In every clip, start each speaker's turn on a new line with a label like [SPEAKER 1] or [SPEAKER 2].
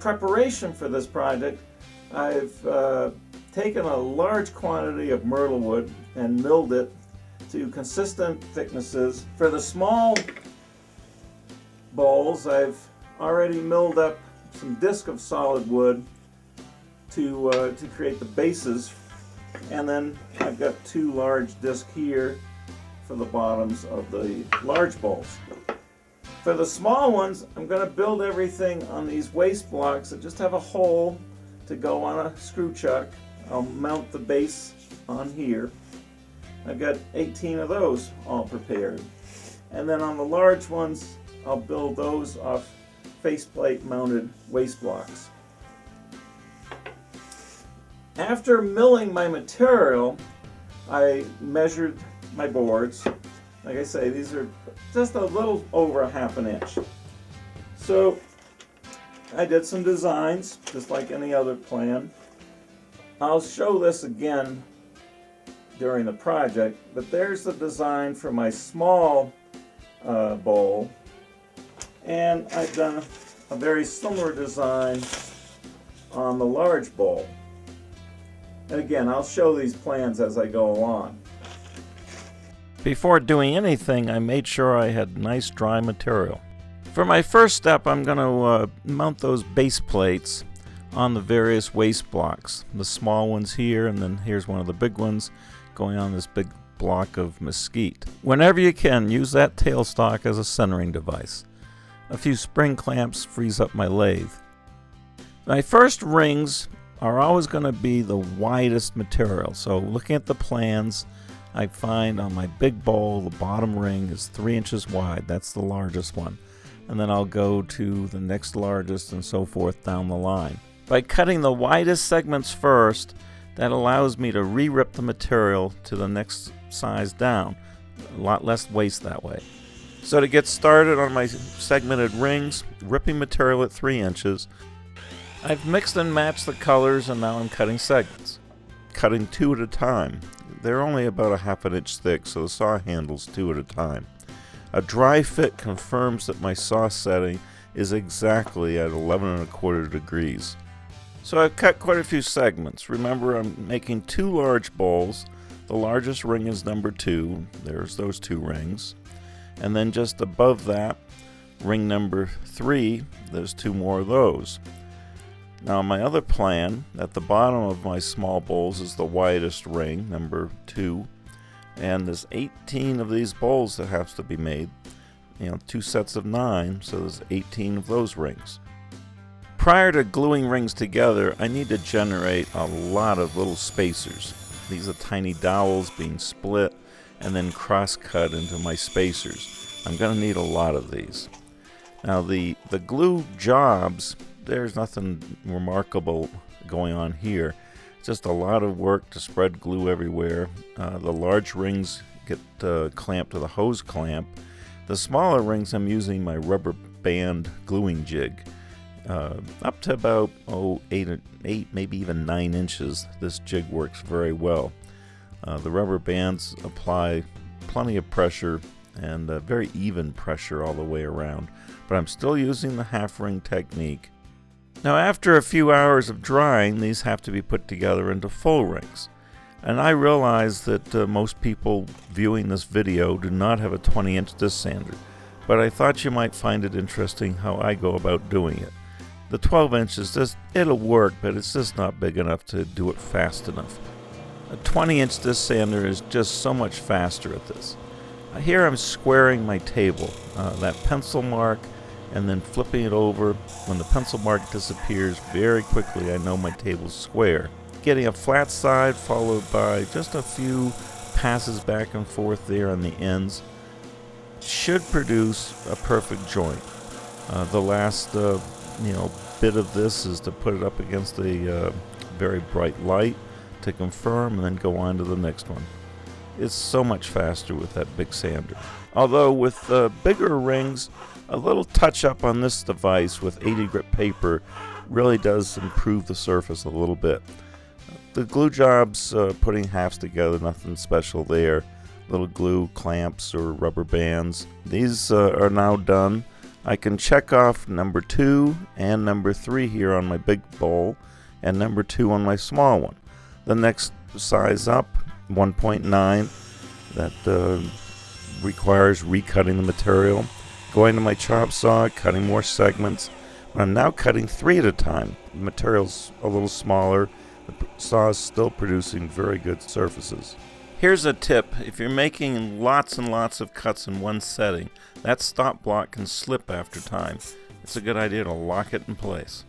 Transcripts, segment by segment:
[SPEAKER 1] preparation for this project, I've taken a large quantity of myrtle wood and milled it to consistent thicknesses. For the small bowls, I've already milled up some disc of solid wood to create the bases, and then I've got two large discs here for the bottoms of the large bowls. For the small ones, I'm going to build everything on these waste blocks that just have a hole to go on a screw chuck. I'll mount the base on here. I've got 18 of those all prepared. And then on the large ones, I'll build those off faceplate mounted waste blocks. After milling my material, I measured my boards. Like I say, these are just a little over a ½ an inch. So I did some designs, just like any other plan. I'll show this again during the project, but there's the design for my small bowl, and I've done a very similar design on the large bowl. And again, I'll show these plans as I go along. Before doing anything, I made sure I had nice dry material. For my first step, I'm going to mount those base plates on the various waste blocks. The small ones here, and then here's one of the big ones going on this big block of mesquite. Whenever you can, use that tailstock as a centering device. A few spring clamps frees up my lathe. My first rings are always going to be the widest material. So looking at the plans, I find on my big bowl, the bottom ring is 3 inches wide. That's the largest one. And then I'll go to the next largest and so forth down the line. By cutting the widest segments first, that allows me to re-rip the material to the next size down. A lot less waste that way. So to get started on my segmented rings, ripping material at 3 inches, I've mixed and matched the colors, and now I'm cutting segments. Cutting 2 at a time. They're only about a ½ an inch thick, so the saw handles 2 at a time. A dry fit confirms that my saw setting is exactly at 11¼ degrees. So I've cut quite a few segments. Remember, I'm making 2 large bowls. The largest ring is number 2. There's those 2 rings. And then just above that, ring number 3, there's 2 more of those. Now my other plan, at the bottom of my small bowls is the widest ring, number 2, and there's 18 of these bowls that has to be made, 2 sets of 9, so there's 18 of those rings. Prior to gluing rings together, I need to generate a lot of little spacers. These are tiny dowels being split and then cross-cut into my spacers. I'm going to need a lot of these. Now the glue jobs, there's nothing remarkable going on here. Just a lot of work to spread glue everywhere. The large rings get clamped to the hose clamp. The smaller rings, I'm using my rubber band gluing jig. Up to about 8, maybe even 9 inches, this jig works very well. The rubber bands apply plenty of pressure and very even pressure all the way around, but I'm still using the half ring technique. Now after a few hours of drying, these have to be put together into full rings. And I realize that most people viewing this video do not have a 20-inch disc sander, but I thought you might find it interesting how I go about doing it. The 12 inches, it'll work, but it's just not big enough to do it fast enough. A 20-inch disc sander is just so much faster at this. Here I'm squaring my table, that pencil mark, and then flipping it over. When the pencil mark disappears very quickly, I know my table's square. Getting a flat side followed by just a few passes back and forth there on the ends should produce a perfect joint. The last bit of this is to put it up against a very bright light to confirm and then go on to the next one. It's so much faster with that big sander. Although with bigger rings, a little touch up on this device with 80 grit paper really does improve the surface a little bit. The glue jobs, putting halves together, nothing special there. Little glue clamps or rubber bands. These are now done.
[SPEAKER 2] I can check off number 2 and number 3 here on my big bowl, and number 2 on my small one. The next size up, 1.9, that requires recutting the material. Going to my chop saw, cutting more segments. I'm now cutting 3 at a time. The material's a little smaller. The saw is still producing very good surfaces. Here's a tip. If you're making lots and lots of cuts in one setting, that stop block can slip after time. It's a good idea to lock it in place.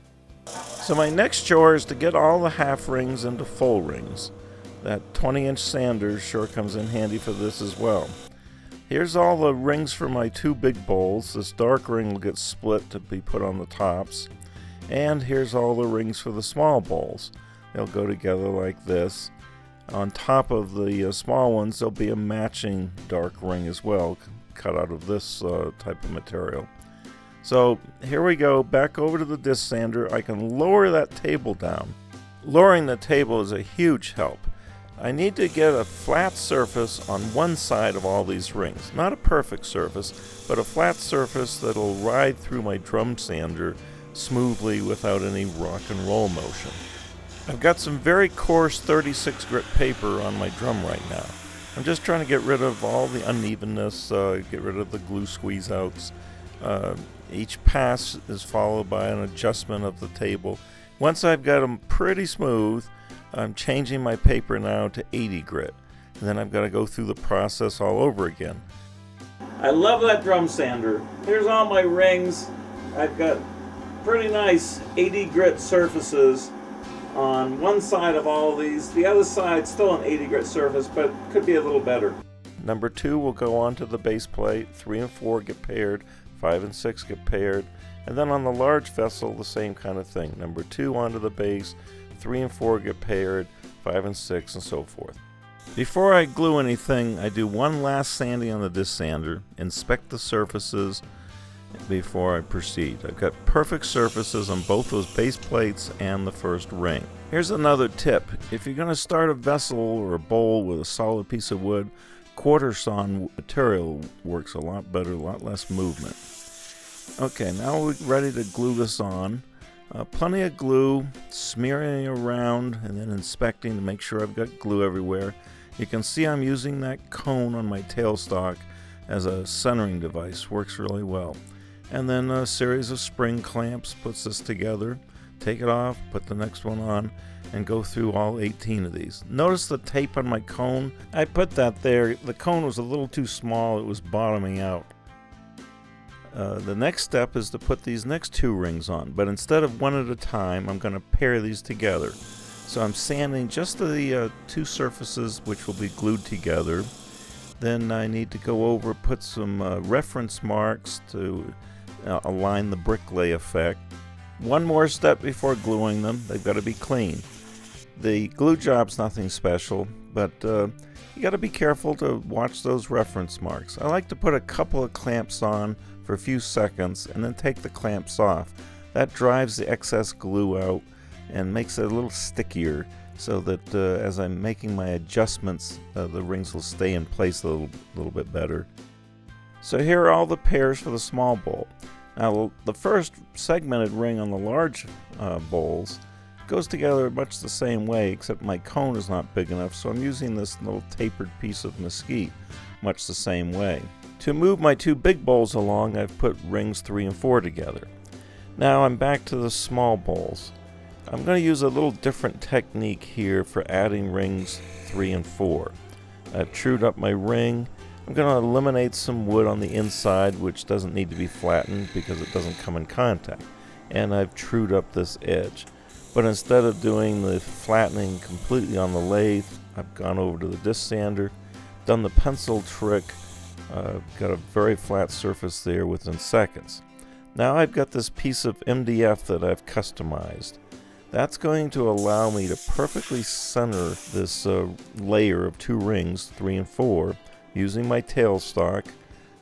[SPEAKER 2] So my next chore is to get all the half rings into full rings. That 20-inch sander sure comes in handy for this as well. Here's all the rings for my 2 big bowls. This dark ring will get split to be put on the tops. And here's all the rings for the small bowls. They'll go together like this. On top of the small ones, there'll be a matching dark ring as well, cut out of this type of material. So here we go, back over to the disc sander. I can lower that table down. Lowering the table is a huge help. I need to get a flat surface on one side of all these rings. Not a perfect surface, but a flat surface that'll ride through my drum sander smoothly without any rock and roll motion. I've got some very coarse 36 grit paper on my drum right now. I'm just trying to get rid of all the unevenness, get rid of the glue squeeze outs. Each pass is followed by an adjustment of the table. Once I've got them pretty smooth, I'm changing my paper now to 80 grit. And then I've got to go through the process all over again.
[SPEAKER 1] I love that drum sander. Here's all my rings. I've got pretty nice 80 grit surfaces on one side of all these. The other side still an 80 grit surface, but could be a little better.
[SPEAKER 2] Number 2 will go onto the base plate. 3 and 4 get paired. 5 and 6 get paired. And then on the large vessel, the same kind of thing. Number 2 onto the base. 3 and 4 get paired. 5 and 6 and so forth. Before I glue anything, I do one last sanding on the disc sander, inspect the surfaces before I proceed. I've got perfect surfaces on both those base plates and the first ring. Here's another tip. If you're going to start a vessel or a bowl with a solid piece of wood, quarter sawn material works a lot better, a lot less movement. Okay, now we're ready to glue this on. Plenty of glue, smearing around and then inspecting to make sure I've got glue everywhere. You can see I'm using that cone on my tailstock as a centering device. Works really well. And then a series of spring clamps puts this together. Take it off, put the next one on, and go through all 18 of these. Notice the tape on my cone. I put that there. The cone was a little too small. It was bottoming out. The next step is to put these next 2 rings on, but instead of one at a time, I'm going to pair these together. So I'm sanding just the 2 surfaces which will be glued together. Then I need to go over, put some reference marks to align the bricklay effect. One more step before gluing them. They've got to be clean. The glue job's nothing special, but you got to be careful to watch those reference marks. I like to put a couple of clamps on for a few seconds and then take the clamps off. That drives the excess glue out and makes it a little stickier, so that as I'm making my adjustments, the rings will stay in place a little bit better. So here are all the pairs for the small bowl. Now the first segmented ring on the large bowls goes together much the same way, except my cone is not big enough, so I'm using this little tapered piece of mesquite much the same way. To move my 2 big bowls along, I've put rings 3 and 4 together. Now I'm back to the small bowls. I'm going to use a little different technique here for adding rings 3 and 4. I've trued up my ring. I'm going to eliminate some wood on the inside, which doesn't need to be flattened because it doesn't come in contact. And I've trued up this edge. But instead of doing the flattening completely on the lathe, I've gone over to the disc sander, done the pencil trick, got a very flat surface there within seconds. Now I've got this piece of MDF that I've customized. That's going to allow me to perfectly center this layer of 2 rings, 3 and 4, using my tailstock.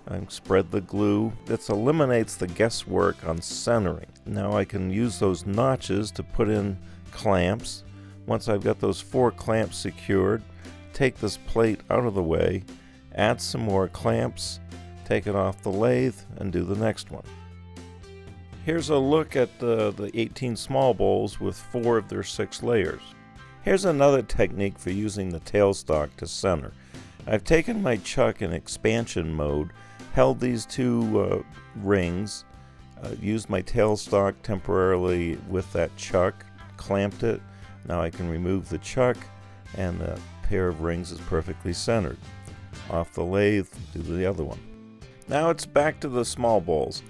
[SPEAKER 2] I spread the glue. This eliminates the guesswork on centering. Now I can use those notches to put in clamps. Once I've got those 4 clamps secured, take this plate out of the way, add some more clamps, take it off the lathe, and do the next one. Here's a look at the 18 small bowls with 4 of their 6 layers. Here's another technique for using the tailstock to center. I've taken my chuck in expansion mode, held these 2 rings, used my tailstock temporarily with that chuck, clamped it. Now I can remove the chuck and the pair of rings is perfectly centered. Off the lathe, do the other one. Now it's back to the small bowls.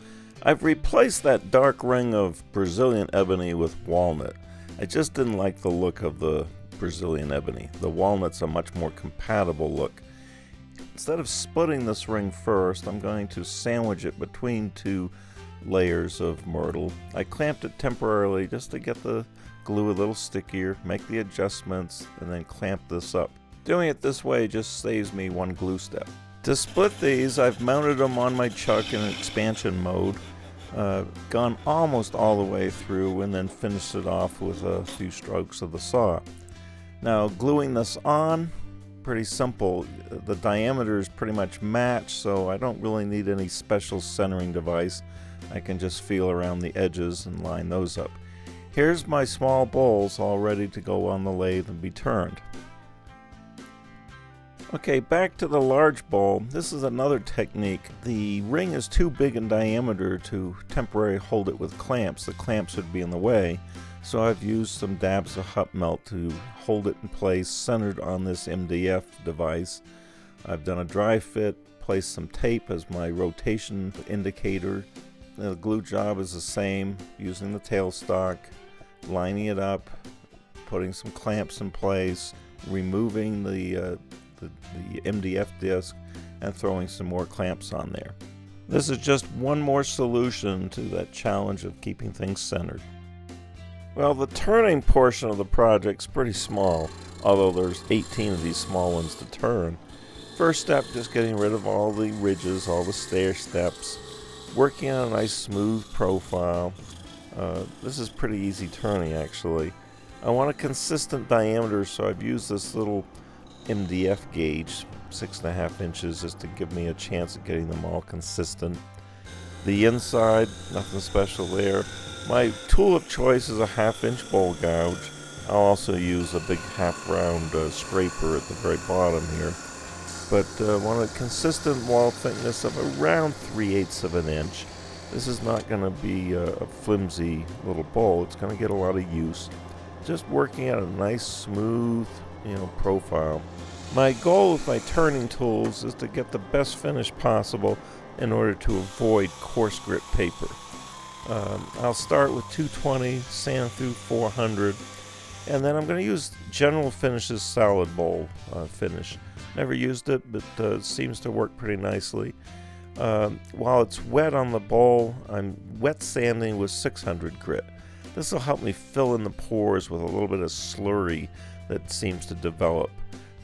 [SPEAKER 2] I've replaced that dark ring of Brazilian ebony with walnut. I just didn't like the look of the Brazilian ebony. The walnut's a much more compatible look. Instead of splitting this ring first, I'm going to sandwich it between 2 layers of myrtle. I clamped it temporarily just to get the glue a little stickier, make the adjustments, and then clamp this up. Doing it this way just saves me 1 glue step. To split these, I've mounted them on my chuck in expansion mode, gone almost all the way through, and then finished it off with a few strokes of the saw. Now gluing this on, pretty simple. The diameters pretty much match, so I don't really need any special centering device. I can just feel around the edges and line those up. Here's my small bowls all ready to go on the lathe and be turned. Okay, back to the large bowl. This is another technique. The ring is too big in diameter to temporarily hold it with clamps. The clamps would be in the way, so I've used some dabs of hot melt to hold it in place, centered on this MDF device. I've done a dry fit, placed some tape as my rotation indicator. The glue job is the same, using the tailstock, lining it up, putting some clamps in place, removing the MDF disc, and throwing some more clamps on there. This is just one more solution to that challenge of keeping things centered. Well, the turning portion of the project's pretty small, although there's 18 of these small ones to turn. First step, just getting rid of all the ridges, all the stair steps, working on a nice smooth profile. This is pretty easy turning, actually. I want a consistent diameter, so I've used this little MDF gauge, 6.5 inches, just to give me a chance of getting them all consistent. The inside, nothing special there. My tool of choice is a 1/2-inch bowl gouge. I'll also use a big half-round scraper at the very bottom here. But want a consistent wall thickness of around 3/8 of an inch. This is not going to be a flimsy little bowl. It's going to get a lot of use. Just working at a nice, smooth, profile. My goal with my turning tools is to get the best finish possible in order to avoid coarse grit paper. I'll start with 220, sand through 400, and then I'm going to use General Finishes solid bowl finish. Never used it, but it seems to work pretty nicely. While it's wet on the bowl, I'm wet sanding with 600 grit. This will help me fill in the pores with a little bit of slurry that seems to develop.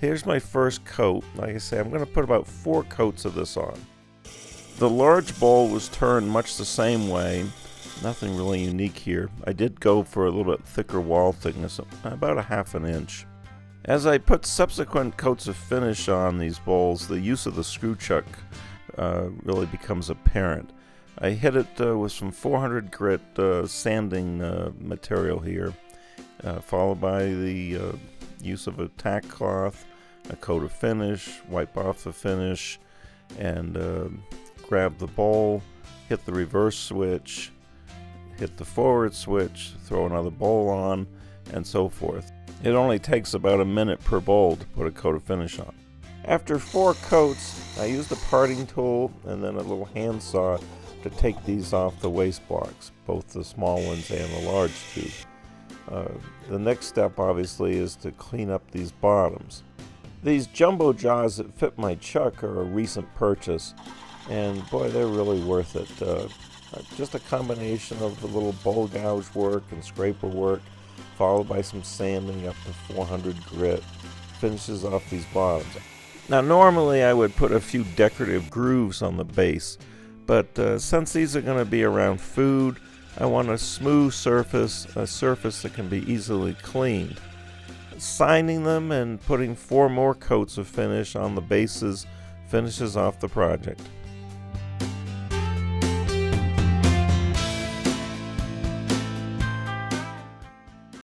[SPEAKER 2] Here's my first coat. Like I say, I'm going to put about 4 coats of this on. The large bowl was turned much the same way. Nothing really unique here. I did go for a little bit thicker wall thickness, about 1/2 inch. As I put subsequent coats of finish on these bowls, the use of the screw chuck really becomes apparent. I hit it with some 400 grit sanding material here, followed by the use of a tack cloth, a coat of finish, wipe off the finish, and grab the bowl, hit the reverse switch, hit the forward switch, throw another bowl on, and so forth. It only takes about a minute per bowl to put a coat of finish on. After 4 coats, I used a parting tool and then a little hand saw to take these off the waste blocks, both the small ones and the large two. The next step, obviously, is to clean up these bottoms. These jumbo jaws that fit my chuck are a recent purchase, and boy, they're really worth it. Just a combination of the little bowl gouge work and scraper work, followed by some sanding up to 400 grit, finishes off these bottoms. Now, normally I would put a few decorative grooves on the base, but since these are going to be around food, I want a smooth surface, a surface that can be easily cleaned. Sanding them and putting 4 more coats of finish on the bases finishes off the project.